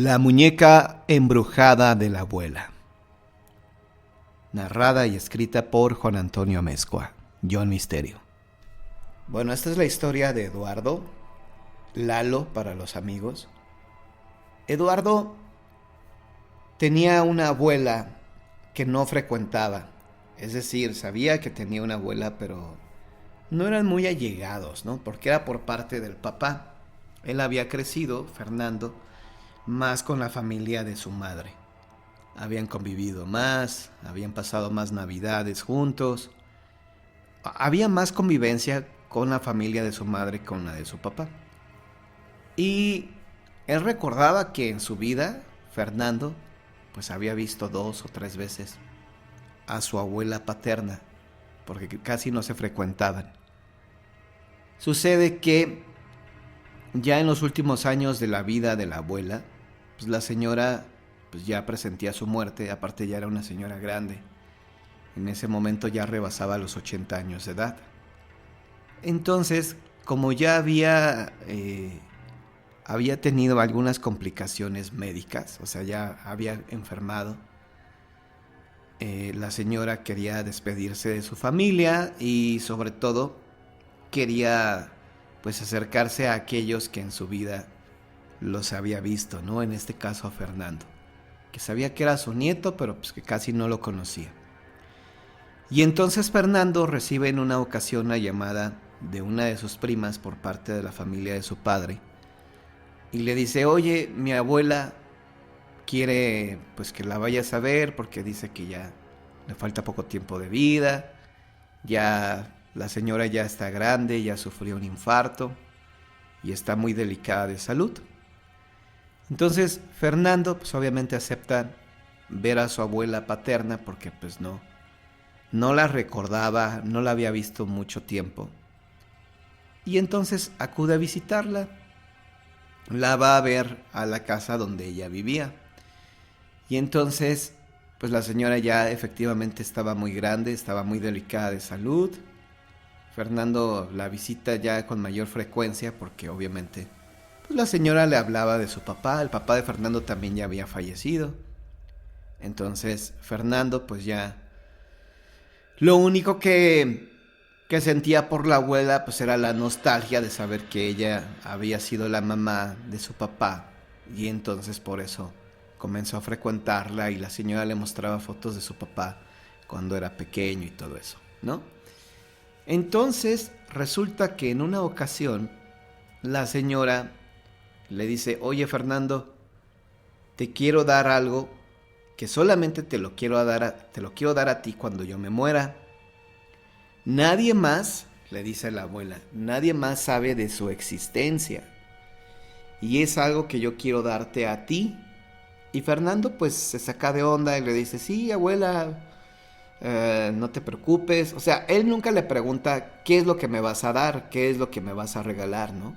La muñeca embrujada de la abuela. Narrada y escrita por Juan Antonio Amezcua. John Misterio. Bueno, esta es la historia de Eduardo, Lalo para los amigos. Eduardo tenía una abuela que no frecuentaba. Es decir, sabía que tenía una abuela, pero no eran muy allegados, ¿no? Porque era por parte del papá. Él había crecido, Fernando, más con la familia de su madre. Habían convivido más, habían pasado más navidades juntos. Había más convivencia con la familia de su madre que con la de su papá. Y él recordaba que en su vida, Fernando, pues había visto 2 o 3 veces a su abuela paterna, porque casi no se frecuentaban. Sucede que ya en los últimos años de la vida de la abuela, pues la señora pues ya presentía su muerte. Aparte ya era una señora grande. En ese momento ya rebasaba los 80 años de edad. Entonces, como ya había tenido algunas complicaciones médicas, o sea, ya había enfermado, la señora quería despedirse de su familia y sobre todo quería pues acercarse a aquellos que en su vida los había visto, ¿no? En este caso a Fernando, que sabía que era su nieto, pero pues que casi no lo conocía. Y entonces Fernando recibe en una ocasión una llamada de una de sus primas por parte de la familia de su padre y le dice: oye, mi abuela quiere pues que la vayas a ver porque dice que ya le falta poco tiempo de vida, ya la señora ya está grande, ya sufrió un infarto y está muy delicada de salud. Entonces Fernando pues obviamente acepta ver a su abuela paterna porque pues no la recordaba, no la había visto mucho tiempo. Y entonces acude a visitarla. La va a ver a la casa donde ella vivía. Y entonces pues la señora ya efectivamente estaba muy grande, estaba muy delicada de salud. Fernando la visita ya con mayor frecuencia porque obviamente pues la señora le hablaba de su papá. El papá de Fernando también ya había fallecido. Entonces Fernando pues ya lo único que sentía por la abuela pues era la nostalgia de saber que ella había sido la mamá de su papá. Y entonces por eso comenzó a frecuentarla y la señora le mostraba fotos de su papá cuando era pequeño y todo eso, ¿no? Entonces resulta que en una ocasión la señora le dice: oye, Fernando, te quiero dar algo que solamente te lo quiero dar a ti cuando yo me muera. Nadie más, le dice la abuela, nadie más sabe de su existencia. Y es algo que yo quiero darte a ti. Y Fernando pues se saca de onda y le dice: sí, abuela, no te preocupes. O sea, él nunca le pregunta qué es lo que me vas a dar, qué es lo que me vas a regalar, ¿no?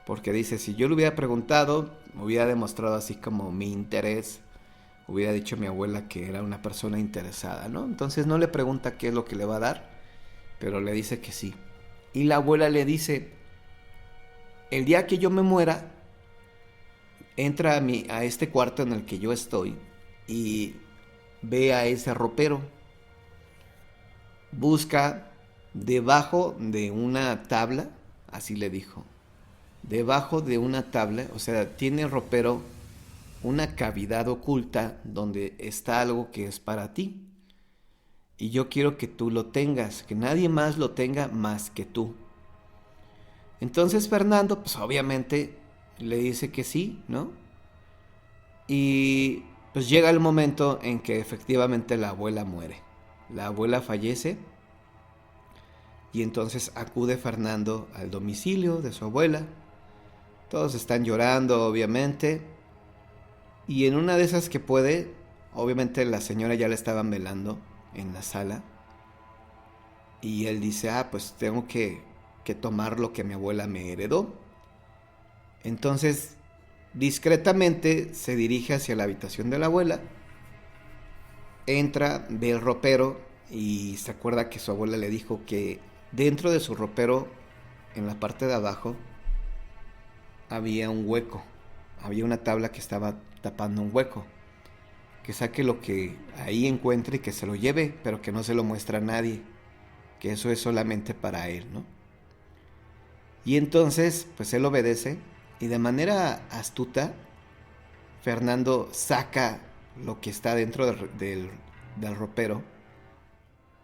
Porque dice, si yo le hubiera preguntado, me hubiera demostrado así como mi interés, hubiera dicho a mi abuela que era una persona interesada, ¿no? Entonces no le pregunta qué es lo que le va a dar, pero le dice que sí. Y la abuela le dice: el día que yo me muera, entra a este cuarto en el que yo estoy y ve a ese ropero. Busca debajo de una tabla, así le dijo, debajo de una tabla, o sea, tiene el ropero una cavidad oculta donde está algo que es para ti. Y yo quiero que tú lo tengas, que nadie más lo tenga más que tú. Entonces Fernando, pues obviamente le dice que sí, ¿no? Y pues llega el momento en que efectivamente la abuela muere. La abuela fallece y entonces acude Fernando al domicilio de su abuela. Todos están llorando, obviamente. Y en una de esas que puede, obviamente la señora ya la estaban velando en la sala. Y él dice: pues tengo que tomar lo que mi abuela me heredó. Entonces, discretamente se dirige hacia la habitación de la abuela. Entra, ve el ropero y se acuerda que su abuela le dijo que dentro de su ropero, en la parte de abajo, había un hueco. había una tabla que estaba tapando un hueco. Que saque lo que ahí encuentre y que se lo lleve, pero que no se lo muestre a nadie. Que eso es solamente para él, ¿no? Y entonces, pues él obedece y de manera astuta, Fernando saca lo que está dentro del ropero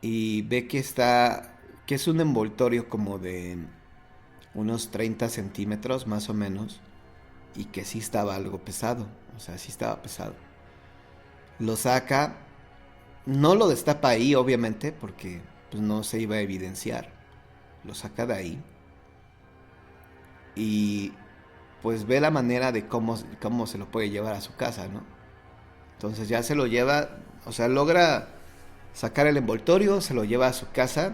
y ve que es un envoltorio como de unos 30 centímetros más o menos y que sí estaba algo pesado, o sea, sí estaba pesado. Lo saca, no lo destapa ahí obviamente porque pues, no se iba a evidenciar, lo saca de ahí y pues ve la manera de cómo se lo puede llevar a su casa, ¿no? Entonces ya se lo lleva, o sea, logra sacar el envoltorio, se lo lleva a su casa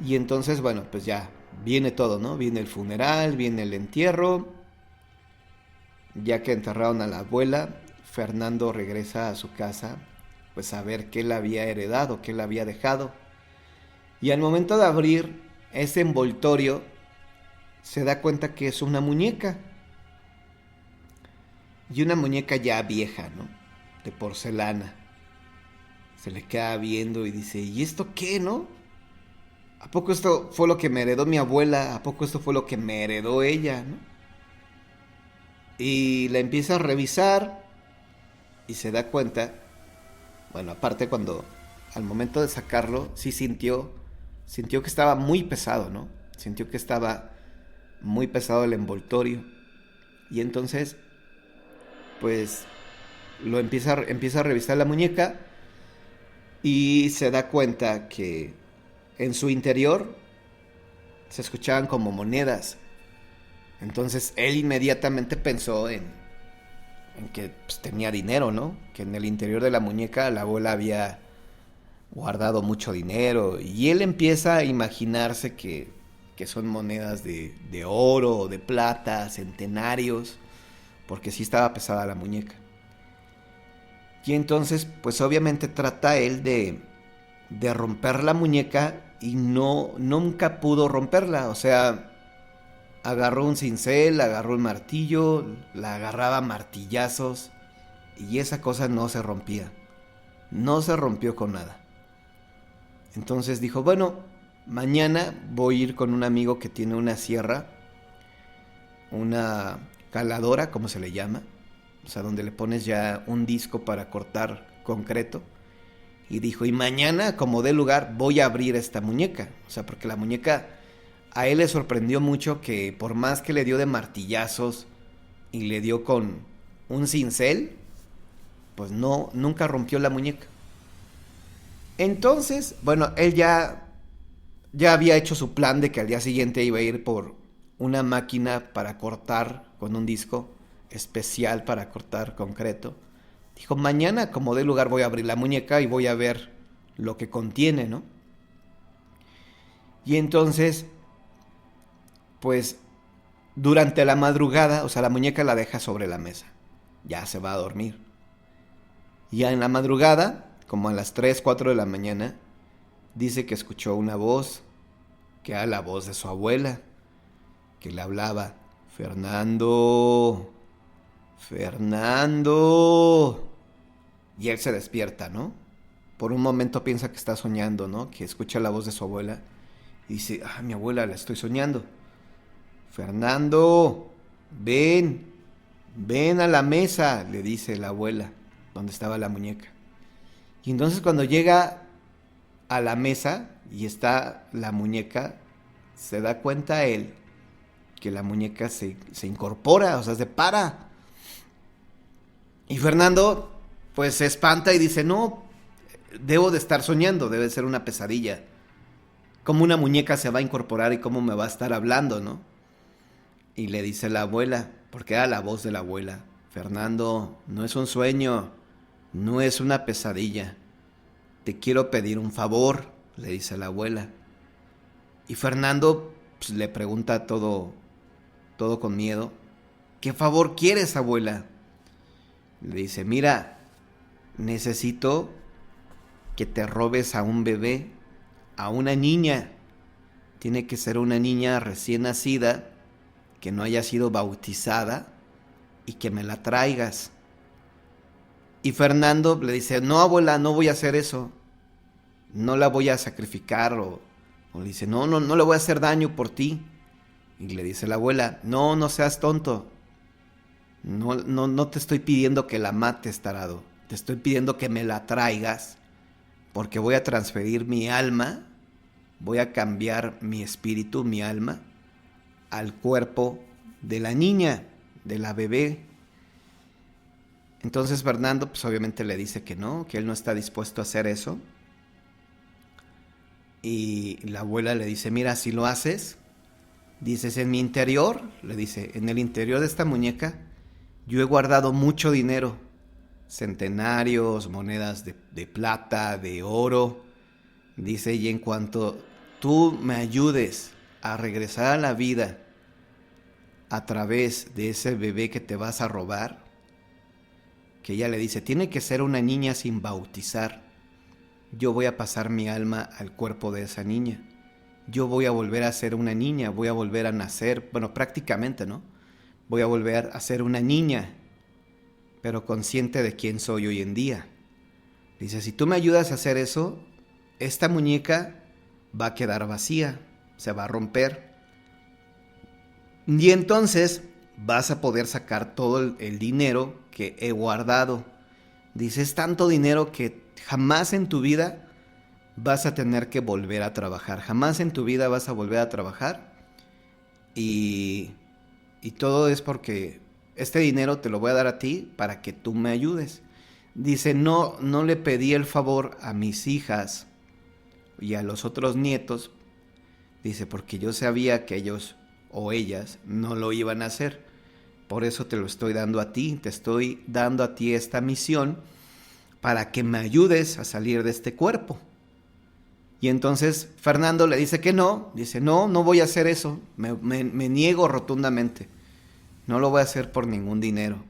y entonces, bueno, pues ya viene todo, ¿no? Viene el funeral, viene el entierro. Ya que enterraron a la abuela, Fernando regresa a su casa, pues a ver qué le había heredado, qué le había dejado. Y al momento de abrir ese envoltorio, se da cuenta que es una muñeca. Y una muñeca ya vieja, ¿no? De porcelana. Se le queda viendo y dice, ¿y esto qué, no? ¿A poco esto fue lo que me heredó mi abuela? ¿A poco esto fue lo que me heredó ella, no? Y la empieza a revisar y se da cuenta, bueno, aparte cuando al momento de sacarlo, sí sintió que estaba muy pesado, ¿no? Sintió que estaba muy pesado el envoltorio. Y entonces, pues, empieza a revisar la muñeca y se da cuenta que en su interior se escuchaban como monedas. Entonces él inmediatamente pensó en que pues, tenía dinero, ¿no? Que en el interior de la muñeca la abuela había guardado mucho dinero. Y él empieza a imaginarse que son monedas de oro o de plata, centenarios, porque sí estaba pesada la muñeca. Y entonces, pues obviamente trata él de romper la muñeca y nunca pudo romperla. O sea, agarró un cincel, agarró un martillo, la agarraba a martillazos y esa cosa no se rompía. No se rompió con nada. Entonces dijo, bueno, mañana voy a ir con un amigo que tiene una sierra, una caladora, como se le llama, o sea, donde le pones ya un disco para cortar concreto. Y dijo, y mañana, como dé lugar, voy a abrir esta muñeca. O sea, porque la muñeca a él le sorprendió mucho que por más que le dio de martillazos y le dio con un cincel, pues no, nunca rompió la muñeca. Entonces, bueno, él ya había hecho su plan de que al día siguiente iba a ir por una máquina para cortar con un disco especial para cortar concreto. Dijo, mañana como dé lugar voy a abrir la muñeca y voy a ver lo que contiene, ¿no? Y entonces, pues, durante la madrugada, o sea, la muñeca la deja sobre la mesa. Ya se va a dormir. Y ya en la madrugada, como a las 3, 4 de la mañana, dice que escuchó una voz, que era la voz de su abuela, que le hablaba, Fernando, Fernando. Y él se despierta, ¿no? Por un momento piensa que está soñando, ¿no? Que escucha la voz de su abuela y dice, ah, mi abuela, la estoy soñando. Fernando, ven a la mesa, le dice la abuela, donde estaba la muñeca. Y entonces cuando llega a la mesa y está la muñeca, se da cuenta él que la muñeca se incorpora, o sea, se para. Y Fernando, pues se espanta y dice, no, debo de estar soñando, debe ser una pesadilla. ¿Cómo una muñeca se va a incorporar y cómo me va a estar hablando, no? Y le dice la abuela, porque era la voz de la abuela, Fernando, no es un sueño, no es una pesadilla. Te quiero pedir un favor, le dice la abuela. Y Fernando pues, le pregunta todo con miedo, ¿qué favor quieres, abuela? Le dice, mira, necesito que te robes a un bebé, a una niña. Tiene que ser una niña recién nacida que no haya sido bautizada y que me la traigas. Y Fernando le dice, no abuela, no voy a hacer eso, no la voy a sacrificar, o le dice, no le voy a hacer daño por ti. Y le dice la abuela, no seas tonto, no te estoy pidiendo que la mates, tarado, te estoy pidiendo que me la traigas, porque voy a transferir mi alma, voy a cambiar mi espíritu, mi alma, al cuerpo de la niña, de la bebé. Entonces Fernando pues obviamente le dice que no, que él no está dispuesto a hacer eso. Y la abuela le dice, mira, si lo haces, dices, en mi interior, le dice, en el interior de esta muñeca, yo he guardado mucho dinero, centenarios, monedas de plata, de oro. Dice, y en cuanto tú me ayudes a regresar a la vida a través de ese bebé que te vas a robar, que ella le dice, tiene que ser una niña sin bautizar, yo voy a pasar mi alma al cuerpo de esa niña, yo voy a volver a ser una niña, voy a volver a nacer, bueno, prácticamente, ¿no? Voy a volver a ser una niña, pero consciente de quién soy hoy en día. Dice, si tú me ayudas a hacer eso, esta muñeca va a quedar vacía, se va a romper. Y entonces vas a poder sacar todo el dinero que he guardado. Dice, es tanto dinero que jamás en tu vida vas a tener que volver a trabajar. Jamás en tu vida vas a volver a trabajar. Y todo es porque este dinero te lo voy a dar a ti para que tú me ayudes. Dice, no le pedí el favor a mis hijas y a los otros nietos. Dice, porque yo sabía que ellos o ellas no lo iban a hacer. Por eso te lo estoy dando a ti. Te estoy dando a ti esta misión para que me ayudes a salir de este cuerpo. Y entonces Fernando le dice que no. Dice, no voy a hacer eso. Me niego rotundamente. No lo voy a hacer por ningún dinero.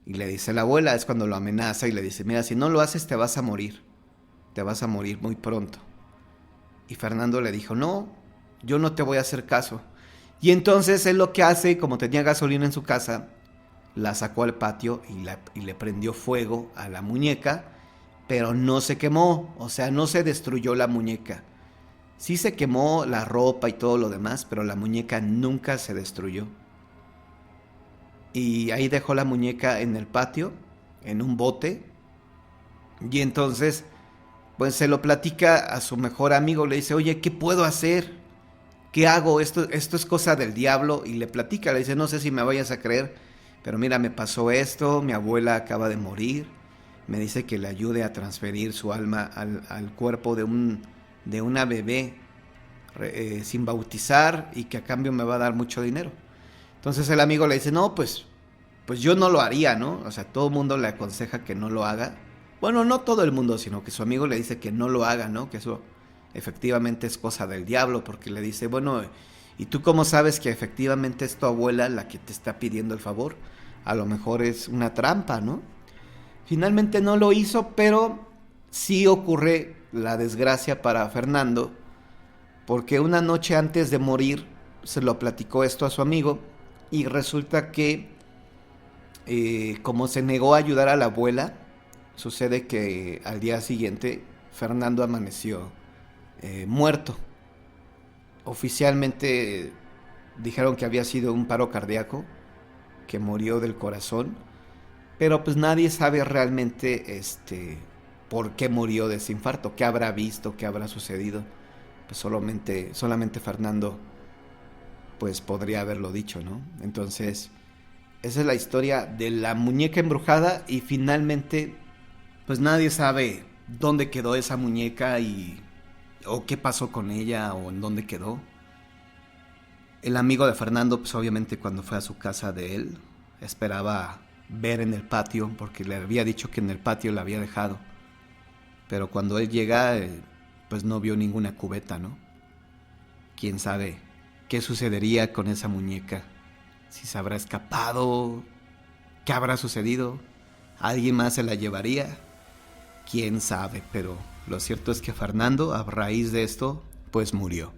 Y le dice la abuela, es cuando lo amenaza y le dice, mira, si no lo haces te vas a morir. Te vas a morir muy pronto. Y Fernando le dijo, no, yo no te voy a hacer caso. Y entonces él lo que hace, como tenía gasolina en su casa, la sacó al patio y le prendió fuego a la muñeca, pero no se quemó, o sea, no se destruyó la muñeca. Sí se quemó la ropa y todo lo demás, pero la muñeca nunca se destruyó. Y ahí dejó la muñeca en el patio, en un bote, y entonces pues se lo platica a su mejor amigo, le dice, oye, ¿qué puedo hacer? ¿Qué hago? Esto es cosa del diablo. Y le platica, le dice, no sé si me vayas a creer, pero mira, me pasó esto, mi abuela acaba de morir, me dice que le ayude a transferir su alma al cuerpo de una bebé sin bautizar y que a cambio me va a dar mucho dinero. Entonces el amigo le dice, no, pues yo no lo haría, ¿no? O sea, todo el mundo le aconseja que no lo haga. Bueno, no todo el mundo, sino que su amigo le dice que no lo haga, ¿no? Que eso efectivamente es cosa del diablo, porque le dice, bueno, ¿y tú cómo sabes que efectivamente es tu abuela la que te está pidiendo el favor? A lo mejor es una trampa, ¿no? Finalmente no lo hizo, pero sí ocurre la desgracia para Fernando, porque una noche antes de morir se lo platicó esto a su amigo y resulta que como se negó a ayudar a la abuela, sucede que al día siguiente Fernando amaneció muerto. Oficialmente dijeron que había sido un paro cardíaco, que murió del corazón, pero pues nadie sabe realmente por qué murió de ese infarto, qué habrá visto, qué habrá sucedido. Pues solamente Fernando pues podría haberlo dicho, ¿no? Entonces, esa es la historia de la muñeca embrujada y finalmente pues nadie sabe dónde quedó esa muñeca o qué pasó con ella o en dónde quedó. El amigo de Fernando pues obviamente cuando fue a su casa de él esperaba ver en el patio porque le había dicho que en el patio la había dejado, pero cuando él llega pues no vio ninguna cubeta, ¿no? Quién sabe qué sucedería con esa muñeca, si se habrá escapado, qué habrá sucedido, alguien más se la llevaría, quién sabe, pero lo cierto es que Fernando a raíz de esto pues murió.